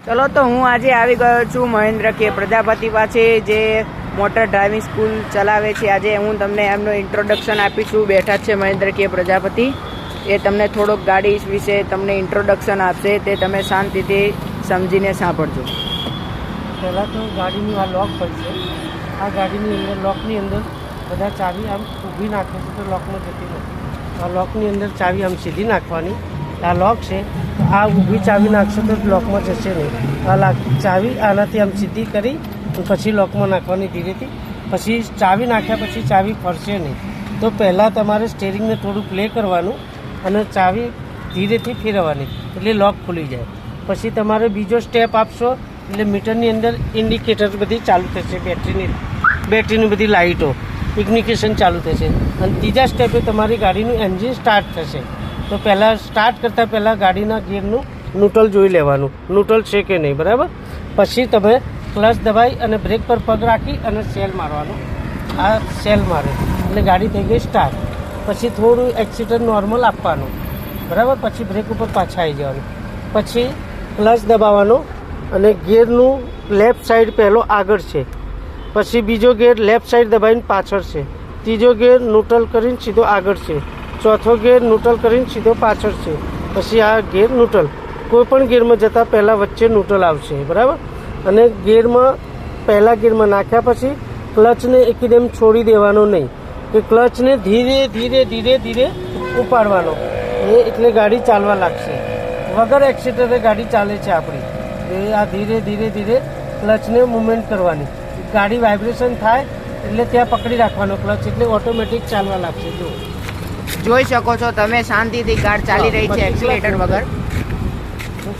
ચલો તો હું આજે આવી ગયો છું મહેન્દ્ર કે પ્રજાપતિ પાસે, જે મોટર ડ્રાઇવિંગ સ્કૂલ ચલાવે છે. આજે હું તમને એમનું ઇન્ટ્રોડક્શન આપીશું. બેઠા છે મહેન્દ્ર કે પ્રજાપતિ, એ તમને થોડોક ગાડી વિશે તમને ઇન્ટ્રોડક્શન આપશે, તે તમે શાંતિથી સમજીને સાંભળજો. પહેલાં તો ગાડીની આ લોક હોય છે. આ ગાડીની અંદર લોકની અંદર બધા ચાવી આમ ઊભી નાખે છે તો લોકમાં જતી નથી. આ લોકની અંદર ચાવી આમ સીધી નાખવાની. આ લોક છે, આ ઊભી ચાવી નાખશો તો લોકમાં જશે નહીં. આ ચાવી આનાથી આમ સીધી કરી પછી લોકમાં નાખવાની ધીરેથી. પછી ચાવી નાખ્યા પછી ચાવી ફરશે નહીં. તો પહેલાં તમારે સ્ટેરિંગને થોડું પ્લે કરવાનું અને ચાવી ધીરેથી ફેરવવાની, એટલે લોક ખુલી જાય. પછી તમારે બીજો સ્ટેપ આપશો એટલે મીટરની અંદર ઇન્ડિકેટર બધી ચાલુ થશે, બેટરીની બધી લાઇટો ઇગ્નિકેશન ચાલુ થશે. અને ત્રીજા સ્ટેપે તમારી ગાડીનું એન્જિન સ્ટાર્ટ થશે. તો પહેલાં સ્ટાર્ટ કરતાં પહેલાં ગાડીના ગિયરનું ન્યુટ્રલ જોઈ લેવાનું, ન્યુટ્રલ છે કે નહીં, બરાબર. પછી તમે ક્લચ દબાઈ અને બ્રેક પર પગ રાખી અને સેલ મારવાનો. આ સેલ મારે એટલે ગાડી થઈ ગઈ સ્ટાર્ટ. પછી થોડું એક્સિટર નોર્મલ આપવાનું, બરાબર. પછી બ્રેક ઉપર પાછા આવી જવાનું. પછી ક્લચ દબાવવાનો અને ગિયરનું લેફ્ટ સાઈડ પહેલો આગળ છે, પછી બીજો ગિયર લેફ્ટ સાઈડ દબાવીને પાછળ છે, ત્રીજો ગિયર ન્યુટ્રલ કરીને સીધો આગળ છે, ચોથો ગિયર ન્યુટ્રલ કરીને સીધો પાછળ છે. પછી આ ગિયર ન્યુટ્રલ, કોઈ પણ ગિયરમાં જતાં પહેલાં વચ્ચે ન્યુટ્રલ આવશે, બરાબર. અને ગિયરમાં પહેલાં ગિયરમાં નાખ્યા પછી ક્લચને એકદમ છોડી દેવાનો નહીં, કે ક્લચને ધીરે ધીરે ધીરે ધીરે ઉપાડવાનો, એટલે ગાડી ચાલવા લાગશે. વગર એક્સિટરે ગાડી ચાલે છે આપણી. આ ધીરે ધીરે ધીરે ક્લચને મૂવમેન્ટ કરવાની. ગાડી વાઇબ્રેશન થાય એટલે ત્યાં પકડી રાખવાનો ક્લચ, એટલે ઓટોમેટિક ચાલવા લાગશે. જોઈ શકો છો તમે શાંતિથી કાર ચાલી રહી છે એક્સિલેટર વગર.